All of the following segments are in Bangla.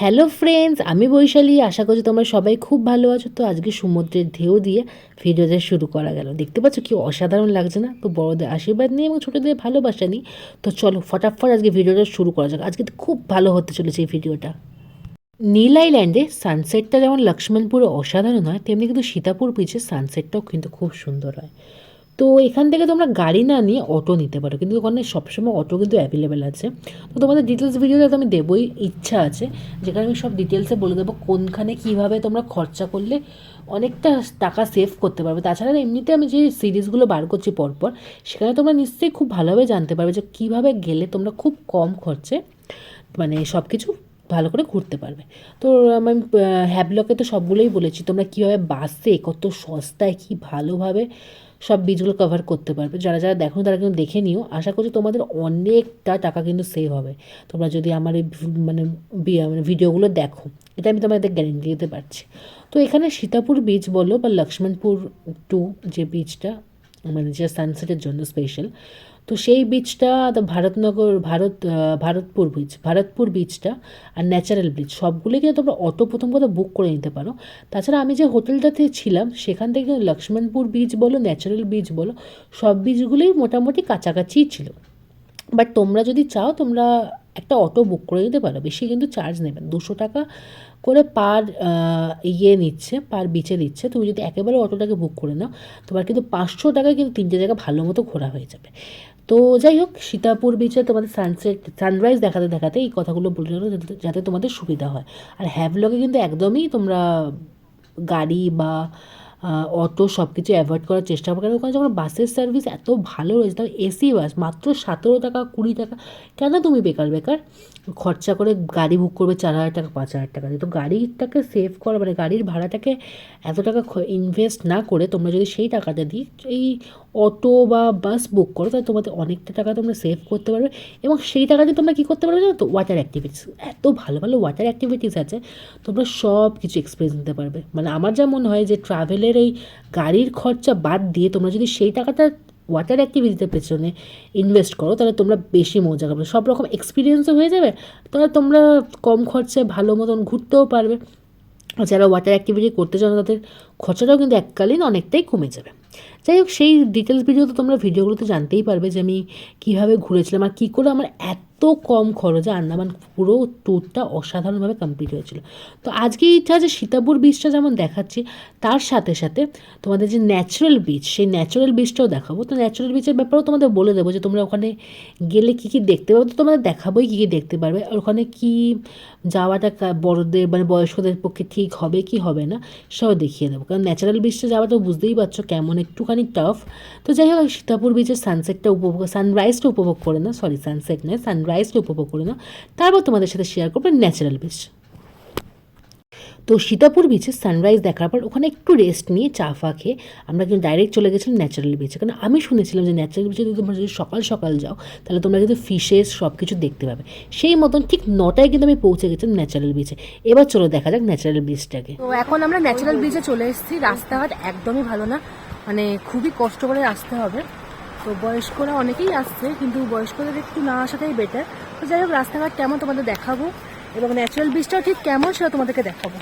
হ্যালো ফ্রেন্ডস, আমি বৈশালী। আশা করছি তোমরা সবাই খুব ভালো আছো। তো আজকে সমুদ্রের ঢেউ দিয়ে ভিডিওটা শুরু করা গেল। দেখতে পাচ্ছ কি অসাধারণ লাগছে না? তো বড়দের আশীর্বাদ নিয়ে এবং ছোটোদের ভালোবাসা নিই। তো চলো ফটাফট আজকে ভিডিওটা শুরু করা যাক। আজকে তো খুব ভালো হতে চলেছে এই ভিডিওটা। নীল আইল্যান্ডে সানসেটটা যেমন লক্ষ্মণপুরে অসাধারণ হয়, তেমনি কিন্তু সীতাপুর বিচের সানসেটটাও কিন্তু খুব সুন্দর হয়। তো এখান থেকে তোমরা গাড়ি না নিয়ে অটো নিতে পারো, কিন্তু ওখানে সবসময় অটো কিন্তু অ্যাভেলেবেল আছে। তো তোমাদের ডিটেলস ভিডিওতে তো আমি দেবই, ইচ্ছা আছে যেখানে আমি সব ডিটেলসে বলে দেবো কোনখানে কীভাবে তোমরা খরচা করলে অনেকটা টাকা সেভ করতে পারবে। তাছাড়া এমনিতে আমি যে সিরিজগুলো বার করছি পরপর, সেখানে তোমরা নিশ্চয়ই খুব ভালোভাবে জানতে পারবে যে কীভাবে গেলে তোমরা খুব কম খরচে মানে সব কিছু ভালো করে ঘুরতে পারবে। তো আমি হ্যাবলকে তো সবগুলোই বলেছি, তোমরা কীভাবে বাসে কত সস্তায় কি ভালোভাবে সব বীজগুলো কভার করতে পারবে। যারা যারা দেখো তারা কিন্তু দেখে নিও। আশা করছি তোমাদের অনেকটা টাকা কিন্তু সেভ হবে তোমরা যদি আমার এই মানে ভিডিওগুলো দেখো। এটা আমি তোমাদের গ্যারেন্টি দিতে পারছি। তো এখানে সীতাপুর বীচ বলো বা লক্ষ্মণপুর টু যে বীচটা, মানে যে সানসেটের জন্য স্পেশাল, তো সেই বীচটা ভারতপুর বীচটা আর ন্যাচারাল বীচ সবগুলোই কিন্তু তোমরা অটো প্রথম কথা বুক করে নিতে পারো। তাছাড়া আমি যে হোটেলটাতে ছিলাম সেখান থেকে লক্ষ্মণপুর বীচ বলো ন্যাচারাল বীচ বলো, সব বীচগুলোই মোটামুটি কাছাকাছিই ছিল। বাট তোমরা যদি চাও তোমরা একটা অটো বুক করে নিতে পারো, বেশি কিন্তু চার্জ নেবেন। 200 টাকা করে পার নিচ্ছে, পার বিচে দিচ্ছে। তুমি যদি একেবারে অটোটাকে বুক করে নাও, তোমার কিন্তু 500 টাকায় কিন্তু 3টে জায়গা ভালো মতো ঘোরা হয়ে যাবে। তো যাই হোক, সীতাপুর বিচে তোমাদের সানরাইজ দেখাতে দেখাতে এই কথাগুলো বলে রাখো যাতে তোমাদের সুবিধা হয়। আর হ্যাভলগে কিন্তু একদমই তোমরা গাড়ি বা অটো সব কিছু অ্যাভয়েড করার চেষ্টা করো, কারণ ওখানে যখন বাসের সার্ভিস এত ভালো রয়েছে, তাও এসি বাস মাত্র 17 টাকা 20 টাকা। কেন তুমি বেকার বেকার খরচা করে গাড়ি বুক করবে 4,000 টাকা 5,000 টাকা দিয়ে? তো গাড়িটাকে সেভ করা মানে গাড়ির ভাড়াটাকে এত টাকা ইনভেস্ট না করে তোমরা যদি সেই টাকাটা দিয়ে এই অটো বা বাস বুক করো, তাহলে তোমাদের অনেকটা টাকা তোমরা সেভ করতে পারবে। এবং সেই টাকা দিয়ে তোমরা কী করতে পারবে জানো তো? ওয়াটার অ্যাক্টিভিটিস, এত ভালো ভালো ওয়াটার অ্যাক্টিভিটিস আছে, তোমরা সব কিছু এক্সপিরিয়েন্স নিতে পারবে। মানে আমার যা মনে হয় যে ট্রাভেলের এই গাড়ির খরচা বাদ দিয়ে তোমরা যদি সেই টাকাটা ওয়াটার অ্যাক্টিভিটিতে পেছনে ইনভেস্ট করো, তাহলে তোমরা বেশি মজা করবে, সব রকম এক্সপিরিয়েন্সও হয়ে যাবে, তাহলে তোমরা কম খরচায় ভালো মতন ঘুরতেও পারবে। যারা ওয়াটার অ্যাক্টিভিটি করতে চাও তাদের খরচাটাও কিন্তু এককালীন অনেকটাই কমে যাবে। যাই হোক, সেই ডিটেলস ভিডিও তো তোমরা ভিডিওগুলোতে জানতেই পারবে যে আমি কীভাবে ঘুরেছিলাম আর কী করে আমার এত কম খরচে আন্দামান পুরো ট্যুরটা অসাধারণভাবে কমপ্লিট হয়েছিল। তো আজকে ইচ্ছা আছে সীতাপুর বিচটা যেমন দেখাচ্ছি, তার সাথে সাথে তোমাদের যে ন্যাচারাল বিচ, সেই ন্যাচারাল বিচটাও দেখাবো। তো ন্যাচারাল বিচের ব্যাপারেও তোমাদের বলে দেবো যে তোমরা ওখানে গেলে কী কী দেখতে পাবে। তো তোমাদের দেখাবোই কী কী দেখতে পারবে, আর ওখানে কী যাওয়াটা বড়দের মানে বয়স্কদের পক্ষে ঠিক হবে কি হবে না সব দেখিয়ে দেবো। কারণ ন্যাচারাল বিচটা যাওয়াটা বুঝতেই পারছো কেমন একটুখানি টাফ। তো যাই হোক, সীতাপুর বিচের সানরাইজটা উপভোগ করে নাও, সরি সানসেট নয়, সানরাইজটা উপভোগ করে নাও। তারপর তোমাদের সাথে শেয়ার করবো ন্যাচারাল বিচ। তো সীতাপুর বিচে সানরাইজ দেখার পর ওখানে একটু রেস্ট নিয়ে চা ফা খেয়ে আমরা কিন্তু ডাইরেক্ট চলে গেছিলাম ন্যাচারাল বিচে। কারণ আমি শুনেছিলাম যে ন্যাচারাল বিচে তোমরা যদি সকাল সকাল যাও, তাহলে তোমরা কিন্তু ফিশেস সব কিছু দেখতে পাবে। সেই মতন ঠিক 9টায় কিন্তু আমি পৌঁছে গেছিলাম ন্যাচারাল বিচে। এবার চলো দেখা যাক ন্যাচারাল বিচটাকে। তো এখন আমরা ন্যাচারাল বিচে চলে এসেছি। রাস্তাঘাট একদমই ভালো না, মানে খুবই কষ্ট করে আসতে হবে। তো বয়স্করা অনেকেই আসছে, কিন্তু বয়স্কদের একটু না আসাটাই বেটার। তো যাই হোক, রাস্তাঘাট কেমন তোমাদের দেখাবো, এবং ন্যাচারাল বিচটাও ঠিক কেমন সেটা তোমাদেরকে দেখাবো।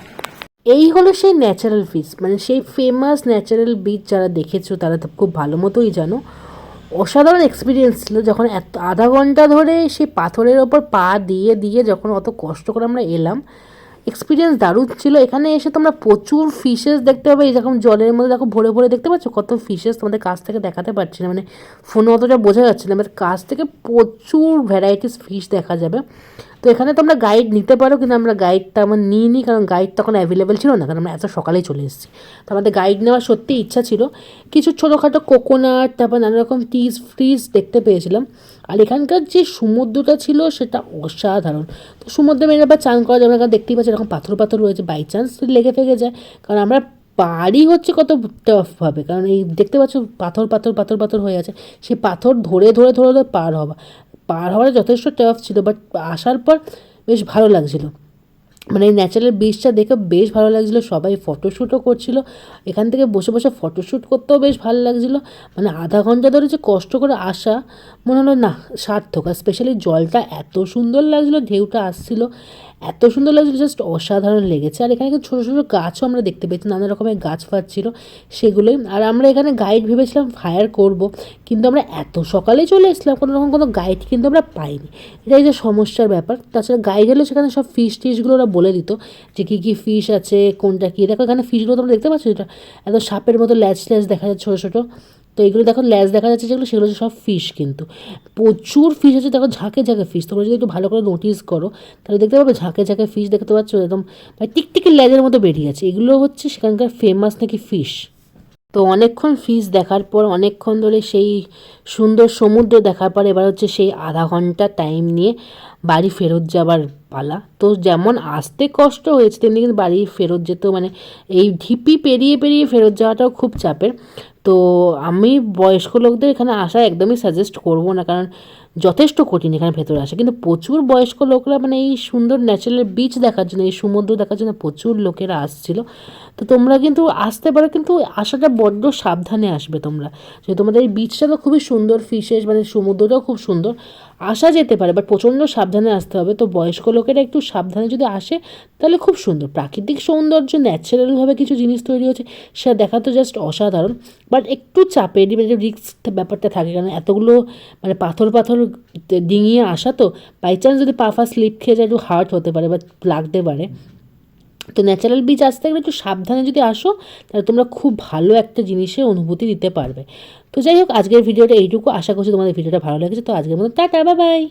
এই হলো সেই ন্যাচারাল বিচ, মানে সেই ফেমাস ন্যাচারাল বিচ। যারা দেখেছো তারা তো খুব ভালো মতোই জানো। অসাধারণ এক্সপিরিয়েন্স ছিল যখন আধা ঘন্টা ধরে সেই পাথরের ওপর পা দিয়ে দিয়ে যখন অত কষ্ট করে আমরা এলাম। এক্সপিরিয়েন্স দারুণ ছিল। এখানে এসে তোমরা প্রচুর ফিশেস দেখতে পাবে। এরকম জলের মধ্যে দেখো ভরে ভরে দেখতে পাচ্ছ কত ফিশেস, তোমাদের কাছ থেকে দেখাতে পারছি না, মানে ফোনে অতটা বোঝা যাচ্ছে না, আমার কাছ থেকে প্রচুর ভ্যারাইটিস ফিশ দেখা যাবে। তো এখানে তোমরা গাইড নিতে পারো, কিন্তু আমরা গাইডটা আমার নিইনি, কারণ গাইড তখন অ্যাভেলেবেল ছিল না, কারণ আমরা এত সকালেই চলে এসেছি। তো আমাদের গাইড নেওয়ার সত্যি ইচ্ছা ছিল। কিছু ছোটোখাটো কোকোনাট, তারপর নানা রকম ফ্রিজ দেখতে পেয়েছিলাম। আর এখানকার যে সমুদ্রটা ছিল সেটা অসাধারণ। তো সমুদ্রে মেরে আবার চান করা যাবে না, কারণ দেখতেই পাচ্ছি এরকম পাথর পাথর রয়েছে, বাই চান্স লেগে ফেগে যায়। কারণ আমরা পাড়ি হচ্ছে কত টাফভাবে, কারণ এই দেখতে পাচ্ছ পাথর পাথর পাথর পাথর হয়ে আছে, সেই পাথর ধরে ধরে ধরে ধরে পার হওয়াটা যথেষ্ট টাফ ছিল। বাট আসার পর বেশ ভালো লাগছিলো, মানে এই ন্যাচারাল বিচটা দেখে বেশ ভালো লাগছিলো। সবাই ফটোশ্যুটও করছিল, এখান থেকে বসে বসে ফটোশ্যুট করতেও বেশ ভালো লাগছিলো। মানে আধা ঘন্টা ধরে যে কষ্ট করে আসা, মনে হলো না সার্থক। আর স্পেশালি জলটা এত সুন্দর লাগছিলো, ঢেউটা আসছিল এত সুন্দর লাগছিলো, জাস্ট অসাধারণ লেগেছে। আর এখানে কিন্তু ছোটো ছোটো গাছও আমরা দেখতে পেয়েছি, নানা রকমের গাছ ফাছ ছিল সেগুলোই। আর আমরা এখানে গাইড ভেবেছিলাম হায়ার করব, কিন্তু আমরা এত সকালে চলে এসেছিলাম, কোনো রকম কোনো গাইড কিন্তু আমরা পাইনি। এটাই যে সমস্যার ব্যাপার। তাছাড়া গাইড হলে সেখানে সব ফিশ টিশগুলো ওরা বলে দিত যে কী কী ফিশ আছে, কোনটা কী। দেখো এখানে ফিশগুলো তোমরা দেখতে পাচ্ছ, এটা এত সাপের মতো ল্যাচ ল্যাচ দেখা যাচ্ছে ছোটো ছোটো। তো এগুলো দেখো ল্যাজ দেখা যাচ্ছে যেগুলো, সেগুলো হচ্ছে সব ফিশ। কিন্তু প্রচুর ফিশ আছে, দেখো ঝাঁকে ঝাঁকে ফিশ। তোমরা যদি একটু ভালো করে নোটিস করো তাহলে দেখতে পাবে ঝাঁকে ঝাঁকে ফিশ দেখতে পাচ্ছ, একদম মানে টিকটিকি ল্যাজের মতো বেরিয়ে আছে। এগুলো হচ্ছে সেখানকার ফেমাস নাকি ফিশ। তো অনেকক্ষণ ফিশ দেখার পর, অনেকক্ষণ ধরে সেই সুন্দর সমুদ্র দেখার পর এবার হচ্ছে সেই আধা ঘন্টা টাইম নিয়ে বাড়ি ফেরত যাবার পালা। তো যেমন আসতে কষ্ট হয়েছে তেমনি কিন্তু বাড়ি ফেরত যেতেও মানে এই ঢিপি পেরিয়ে পেরিয়ে ফেরত যাওয়াটাও খুব চাপের। তো আমি বয়স্ক লোকদের এখানে আসা একদমই সাজেস্ট করব না, কারণ যথেষ্ট কঠিন এখানে ভেতরে আসা। কিন্তু প্রচুর বয়স্ক লোকরা মানে এই সুন্দর ন্যাচারাল বিচ দেখার জন্য, এই সমুদ্র দেখার জন্য প্রচুর লোকেরা আসছিল। তো তোমরা কিন্তু আসতে পারো, কিন্তু আসাটা বড্ড সাবধানে আসবে তোমরা। যে তোমাদের এই বিচটা তো খুবই সুন্দর, ফিশেস মানে সমুদ্রটাও খুব সুন্দর, আসা যেতে পারে, বাট প্রচণ্ড সাবধানে আসতে হবে। তো বয়স্ক লোকেরা একটু সাবধানে যদি আসে তাহলে খুব সুন্দর প্রাকৃতিক সৌন্দর্য, ন্যাচারালভাবে কিছু জিনিস তৈরি হচ্ছে সেটা দেখা তো জাস্ট অসাধারণ। বাট একটু চাপের মানে রিস্ক ব্যাপারটা থাকে, কারণ এতগুলো মানে পাথর পাথর ডিঙিয়ে আসা, তো বাই চান্স যদি পা ফা স্লিপ খেয়ে যায় একটু হার্ট হতে পারে বা লাগতে পারে। তো ন্যাচারাল বিচ আসতে গেলে একটু সাবধানে যদি আসো তাহলে তোমরা খুব ভালো একটা জিনিসের অনুভূতি দিতে পারবে। তো যাই হোক, আজকের ভিডিওটা এইটুকু। আশা করছি তোমাদের ভিডিওটা ভালো লেগেছে। তো আজকের মতো টাটা, বাই বাই।